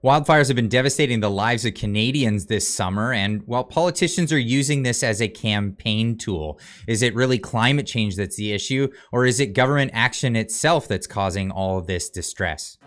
Wildfires have been devastating the lives of Canadians this summer, and while politicians are using this as a campaign tool, is it really climate change that's the issue, or is it government action itself that's causing all of this distress?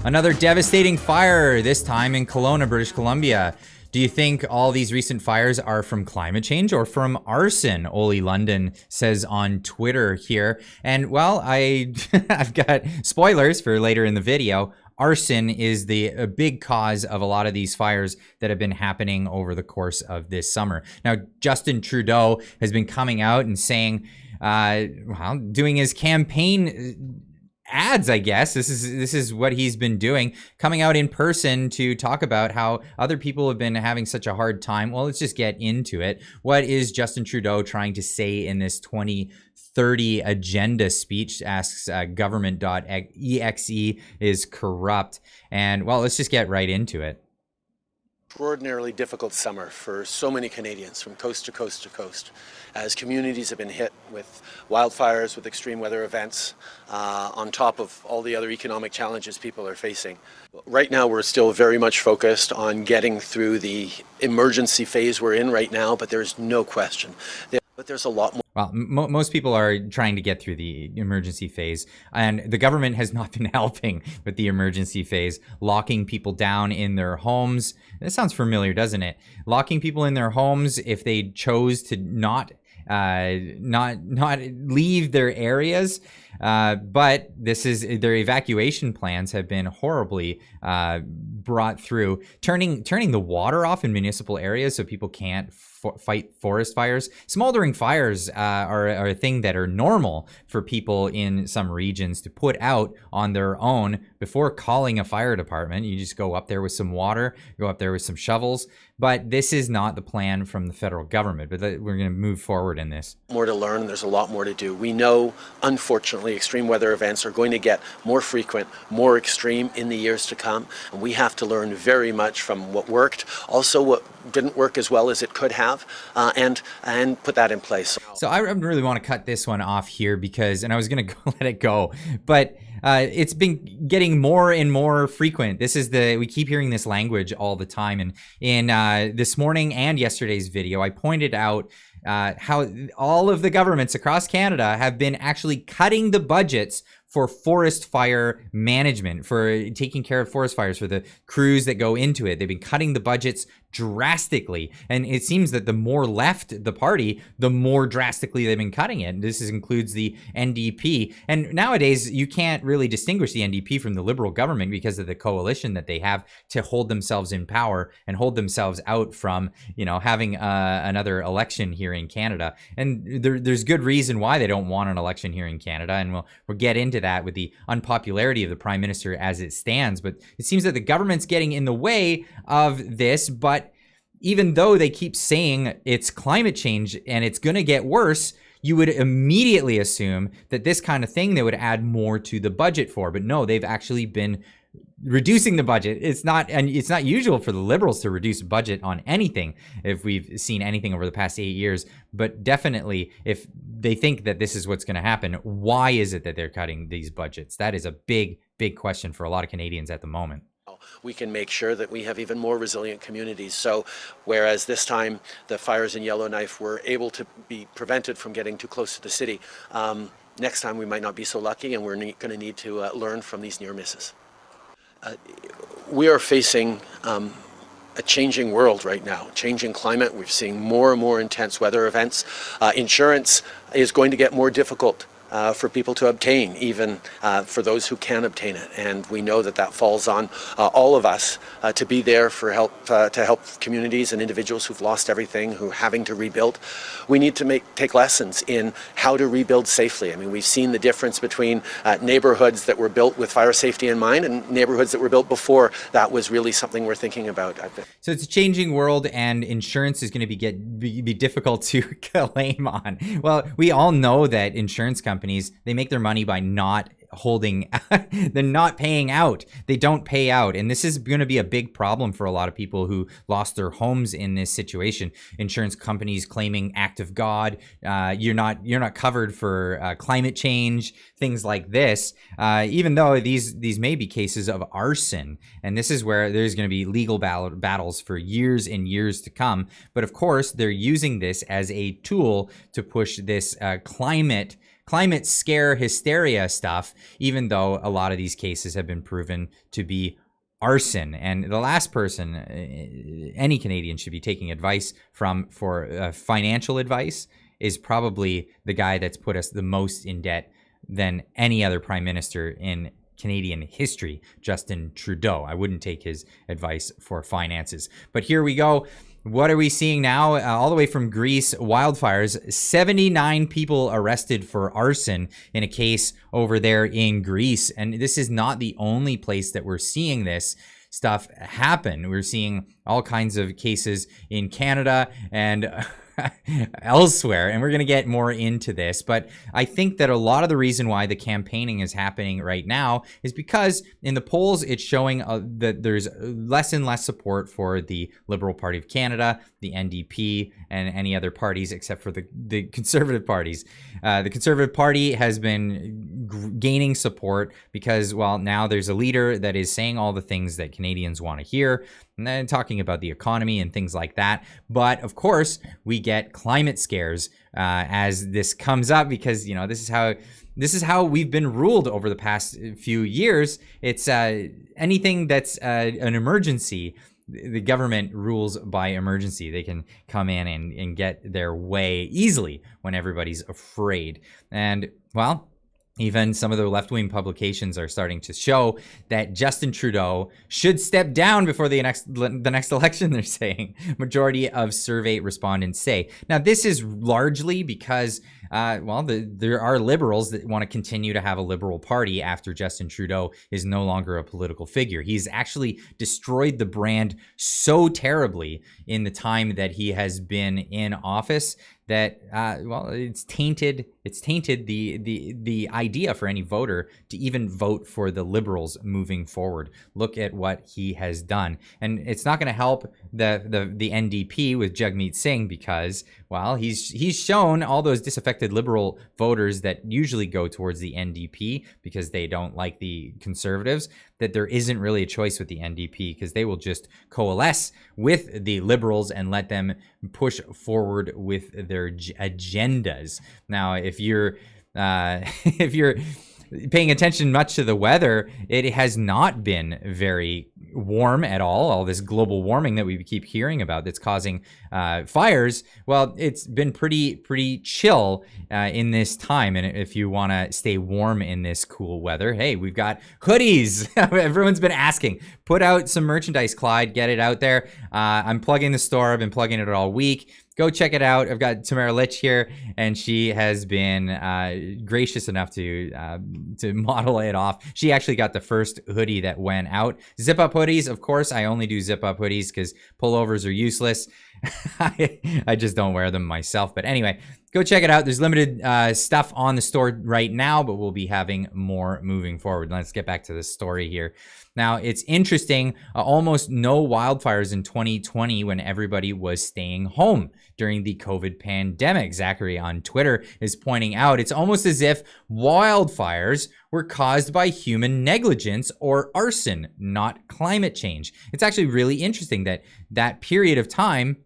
Another devastating fire, this time in Kelowna, British Columbia. Do you think all these recent fires are from climate change or from arson? Oli London says on Twitter here. And well, I've got spoilers for later in the video. Arson is a big cause of a lot of these fires that have been happening over the course of this summer. Now, Justin Trudeau has been coming out and saying, doing his campaign ads, I guess. This is what he's been doing, coming out in person to talk about how other people have been having such a hard time. Well, let's just get into it. What is Justin Trudeau trying to say in this 2030 agenda speech? Asks government.exe is corrupt. And well, let's just get right into it. Extraordinarily difficult summer for so many Canadians from coast to coast to coast, as communities have been hit with wildfires, with extreme weather events, on top of all the other economic challenges people are facing. Right now, we're still very much focused on getting through the emergency phase we're in right now, but there's no question. But there's a lot more. Well, most people are trying to get through the emergency phase, and the government has not been helping with the emergency phase, locking people down in their homes. That sounds familiar, doesn't it? Locking people in their homes if they chose to not leave their areas. But their evacuation plans have been horribly brought through, turning the water off in municipal areas so people can't fight forest fires. Smoldering fires are a thing that are normal for people in some regions to put out on their own before calling a fire department. You just go up there with some water, go up there with some shovels. But this is not the plan from the federal government, but we're going to move forward in this. More to learn, and there's a lot more to do. We know, unfortunately, extreme weather events are going to get more frequent, more extreme in the years to come, and we have to learn very much from what worked, also what didn't work as well as it could have, and put that in place. So I really want to cut this one off here and I was going to let it go, but it's been getting more and more frequent. We keep hearing this language all the time. And in this morning and yesterday's video, I pointed out how all of the governments across Canada have been actually cutting the budgets for forest fire management, for taking care of forest fires, for the crews that go into it. They've been cutting the budgets drastically. And it seems that the more left the party, the more drastically they've been cutting it. This includes the NDP. And nowadays, you can't really distinguish the NDP from the Liberal government because of the coalition that they have to hold themselves in power and hold themselves out from, having another election here in Canada. And there's good reason why they don't want an election here in Canada. And we'll get into that with the unpopularity of the Prime Minister as it stands. But it seems that the government's getting in the way of this. But even though they keep saying it's climate change and it's going to get worse, you would immediately assume that this kind of thing they would add more to the budget for. But no, they've actually been reducing the budget. It's not usual for the Liberals to reduce budget on anything, if we've seen anything over the past 8 years. But definitely, if they think that this is what's going to happen, why is it that they're cutting these budgets? That is a big, big question for a lot of Canadians at the moment. We can make sure that we have even more resilient communities. So whereas this time the fires in Yellowknife were able to be prevented from getting too close to the city, next time we might not be so lucky, and we're going to need to learn from these near misses. We are facing a changing world right now, changing climate. We're seeing more and more intense weather events. Insurance is going to get more difficult for people to obtain, even for those who can obtain it. And we know that falls on all of us to be there for to help communities and individuals who've lost everything, who are having to rebuild. We need to take lessons in how to rebuild safely. I mean, we've seen the difference between neighborhoods that were built with fire safety in mind and neighborhoods that were built before. That was really something we're thinking about. So it's a changing world, and insurance is going to be difficult to claim on. Well, we all know that insurance companies, they make their money by not holding, they're not paying out. They don't pay out. And this is going to be a big problem for a lot of people who lost their homes in this situation. Insurance companies claiming act of God. You're not covered for climate change, things like this, even though these may be cases of arson. And this is where there's going to be legal battles for years and years to come. But of course, they're using this as a tool to push this climate scare hysteria stuff, even though a lot of these cases have been proven to be arson. And the last person any Canadian should be taking advice from for financial advice is probably the guy that's put us the most in debt than any other prime minister in Canadian history, Justin Trudeau. I wouldn't take his advice for finances. But here we go. What are we seeing now? All the way from Greece, wildfires, 79 people arrested for arson in a case over there in Greece. And this is not the only place that we're seeing this stuff happen. We're seeing all kinds of cases in Canada and elsewhere, and we're going to get more into this. But I think that a lot of the reason why the campaigning is happening right now is because in the polls, it's showing that there's less and less support for the Liberal Party of Canada, the NDP, and any other parties except for the Conservative parties. The Conservative Party has been gaining support because, well, now there's a leader that is saying all the things that Canadians want to hear, and then talking about the economy and things like that. But of course, we get climate scares as this comes up because, this is how we've been ruled over the past few years. It's anything that's an emergency. The government rules by emergency. They can come in and get their way easily when everybody's afraid. And, well, even some of the left-wing publications are starting to show that Justin Trudeau should step down before the next election, they're saying. Majority of survey respondents say. Now, this is largely because, there are liberals that want to continue to have a liberal party after Justin Trudeau is no longer a political figure. He's actually destroyed the brand so terribly in the time that he has been in office that it's tainted the idea for any voter to even vote for the Liberals moving forward. Look at what he has done, and it's not going to help the NDP with Jagmeet Singh because, well, he's shown all those disaffected Liberal voters that usually go towards the NDP because they don't like the Conservatives that there isn't really a choice with the NDP because they will just coalesce with the Liberals and let them push forward with their agendas. Now, if you're paying attention much to the weather, it has not been very warm at all this global warming that we keep hearing about that's causing fires. Well, it's been pretty chill in this time. And if you want to stay warm in this cool weather, hey, we've got hoodies. Everyone's been asking. Put out some merchandise, Clyde. Get it out there. I'm plugging the store. I've been plugging it all week. Go check it out. I've got Tamara Litch here, and she has been gracious enough to model it off. She actually got the first hoodie that went out. Zip-up hoodies, of course. I only do zip-up hoodies because pullovers are useless. I just don't wear them myself. But anyway, go check it out. There's limited stuff on the store right now, but we'll be having more moving forward. Let's get back to the story here. Now, it's interesting, almost no wildfires in 2020 when everybody was staying home during the COVID pandemic. Zachary on Twitter is pointing out it's almost as if wildfires were caused by human negligence or arson, not climate change. It's actually really interesting that period of time,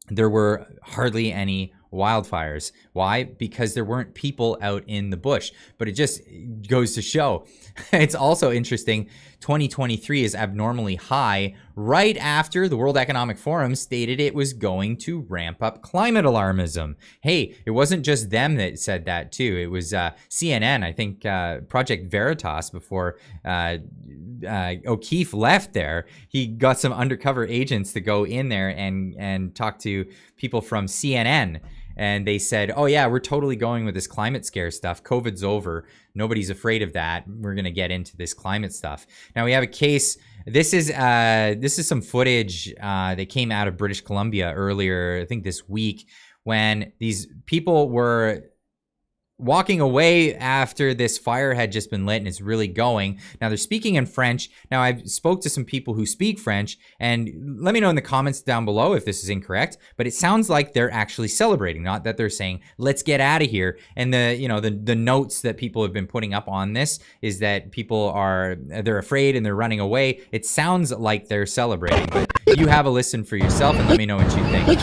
there were hardly any wildfires. Why? Because there weren't people out in the bush. But it just goes to show. It's also interesting, 2023 is abnormally high right after the World Economic Forum stated it was going to ramp up climate alarmism. Hey, it wasn't just them that said that too. It was CNN, I think Project Veritas before O'Keefe left there. He got some undercover agents to go in there and talk to people from CNN. And they said, oh yeah, we're totally going with this climate scare stuff. COVID's over. Nobody's afraid of that. We're going to get into this climate stuff. Now we have a case. This is some footage that came out of British Columbia earlier, I think this week, when these people were walking away after this fire had just been lit and it's really going. Now they're speaking in French. Now I've spoke to some people who speak French, and let me know in the comments down below if this is incorrect, but it sounds like they're actually celebrating, not that they're saying, let's get out of here. And the notes that people have been putting up on this is that they're afraid and they're running away. It sounds like they're celebrating, but you have a listen for yourself and let me know what you think.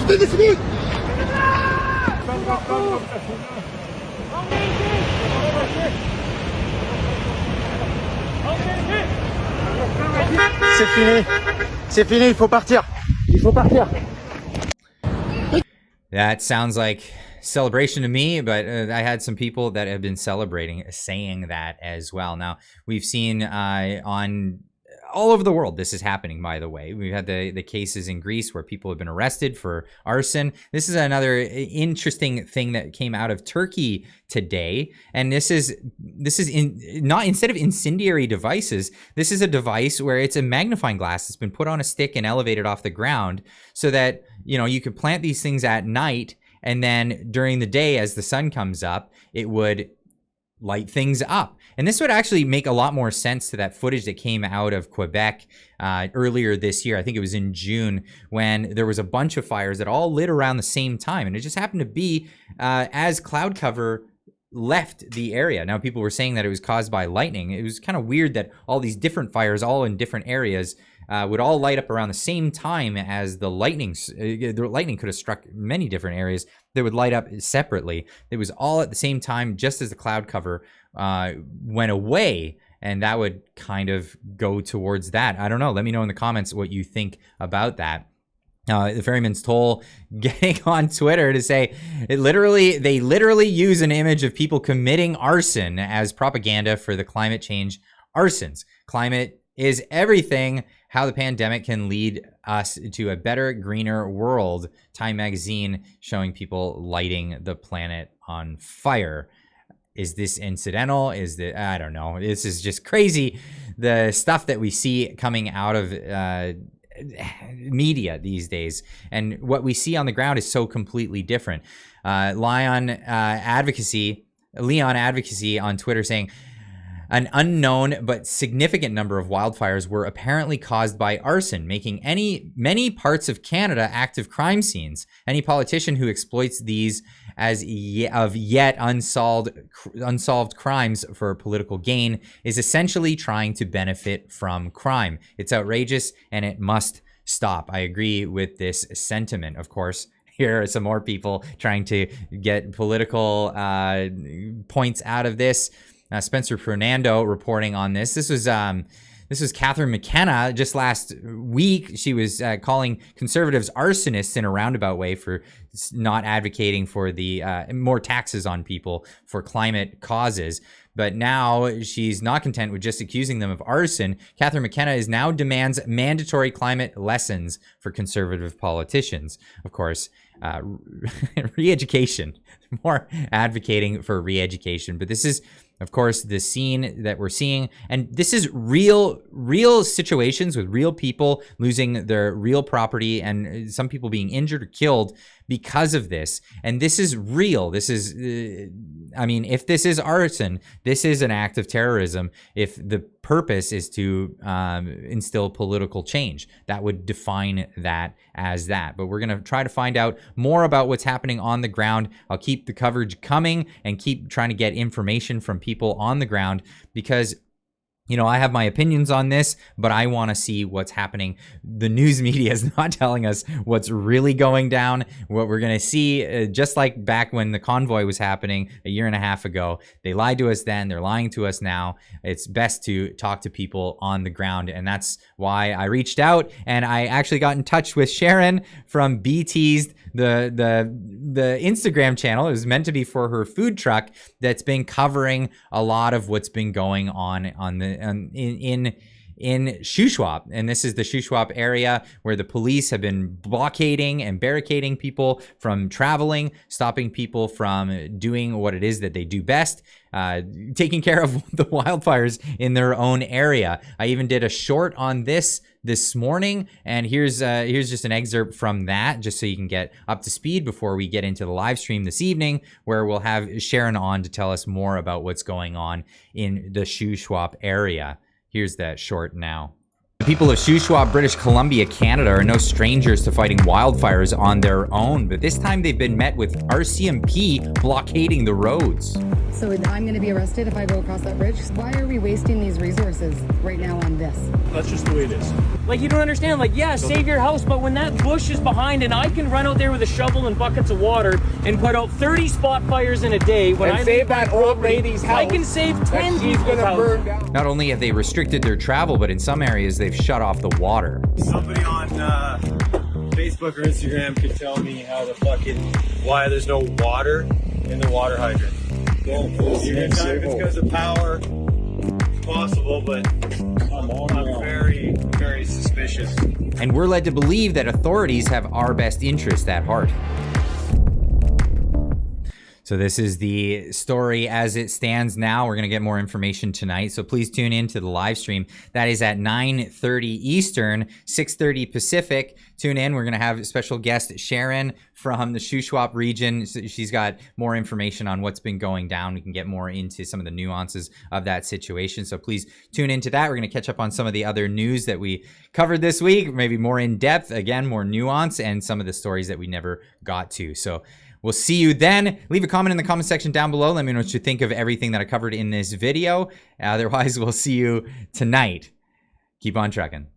C'est fini. C'est fini, il faut partir. Il faut partir. That sounds like celebration to me, but I had some people that have been celebrating, saying that as well. Now, we've seen on all over the world this is happening, by the way. We've had the cases in Greece where people have been arrested for arson. This is another interesting thing that came out of Turkey today, and this is not instead of incendiary devices, this is a device where it's a magnifying glass that's been put on a stick and elevated off the ground so that you could plant these things at night, and then during the day as the sun comes up, it would light things up. And this would actually make a lot more sense to that footage that came out of Quebec earlier this year. I think it was in June, when there was a bunch of fires that all lit around the same time. And it just happened to be as cloud cover left the area. Now, people were saying that it was caused by lightning. It was kind of weird that all these different fires, all in different areas, would all light up around the same time as the lightning. The lightning could have struck many different areas that would light up separately. It was all at the same time, just as the cloud cover went away, and that would kind of go towards that. I don't know. Let me know in the comments what you think about that. The Ferryman's Toll getting on Twitter to say they literally use an image of people committing arson as propaganda for the climate change arsons. Climate is everything. How the pandemic can lead us to a better, greener world. Time magazine showing people lighting the planet on fire. Is this incidental? I don't know. This is just crazy. The stuff that we see coming out of media these days, and what we see on the ground is so completely different. Leon Advocacy on Twitter saying, an unknown but significant number of wildfires were apparently caused by arson, making many parts of Canada active crime scenes. Any politician who exploits these as yet unsolved crimes for political gain is essentially trying to benefit from crime. It's outrageous and it must stop. I agree with this sentiment. Of course, here are some more people trying to get political points out of this. Spencer Fernando reporting on this. This was Catherine McKenna just last week. She was calling conservatives arsonists in a roundabout way for not advocating for the more taxes on people for climate causes. But now she's not content with just accusing them of arson. Catherine McKenna now demands mandatory climate lessons for conservative politicians. Of course, re-education, more advocating for re-education. But this is, of course, the scene that we're seeing. And this is real situations with real people losing their real property and some people being injured or killed because of this. And this is real. This is, if this is arson, this is an act of terrorism. If the purpose is to instill political change, that would define that as that. But we're going to try to find out more about what's happening on the ground. I'll keep the coverage coming and keep trying to get information from people on the ground, because I have my opinions on this, but I want to see what's happening. The news media is not telling us what's really going down. What we're going to see, just like back when the convoy was happening a year and a half ago, they lied to us then, they're lying to us now. It's best to talk to people on the ground, and that's why I reached out, and I actually got in touch with Sharon from BT's, the Instagram channel. It was meant to be for her food truck that's been covering a lot of what's been going on in Shuswap. And this is the Shuswap area where the police have been blockading and barricading people from traveling, stopping people from doing what it is that they do best, taking care of the wildfires in their own area. I even did a short on this this morning. And here's just an excerpt from that, just so you can get up to speed before we get into the live stream this evening, where we'll have Sharon on to tell us more about what's going on in the Shuswap area. Here's that short now. The people of Shuswap, British Columbia, Canada are no strangers to fighting wildfires on their own, but this time they've been met with RCMP blockading the roads. So I'm going to be arrested if I go across that bridge? Why are we wasting these resources right now on this? That's just the way it is. Like, you don't understand, like, yeah, save your house, but when that bush is behind and I can run out there with a shovel and buckets of water and put out 30 spot fires in a day, when I save that old lady's house, I can save 10 people's burn house. down. Not only have they restricted their travel, but in some areas they've shut off the water. Somebody on Facebook or Instagram could tell me why there's no water in the water hydrant. You're gonna tell me if it's because of power. It's possible, but I'm very, very suspicious. And we're led to believe that authorities have our best interest at heart. So this is the story as it stands now. We're going to get more information tonight. So please tune in to the live stream. That is at 9:30 Eastern, 6:30 Pacific. Tune in. We're going to have special guest Sharon from the Shuswap region. She's got more information on what's been going down. We can get more into some of the nuances of that situation. So please tune into that. We're going to catch up on some of the other news that we covered this week, maybe more in depth, again, more nuance, and some of the stories that we never got to. So we'll see you then. Leave a comment in the comment section down below. Let me know what you think of everything that I covered in this video. Otherwise, we'll see you tonight. Keep on trucking.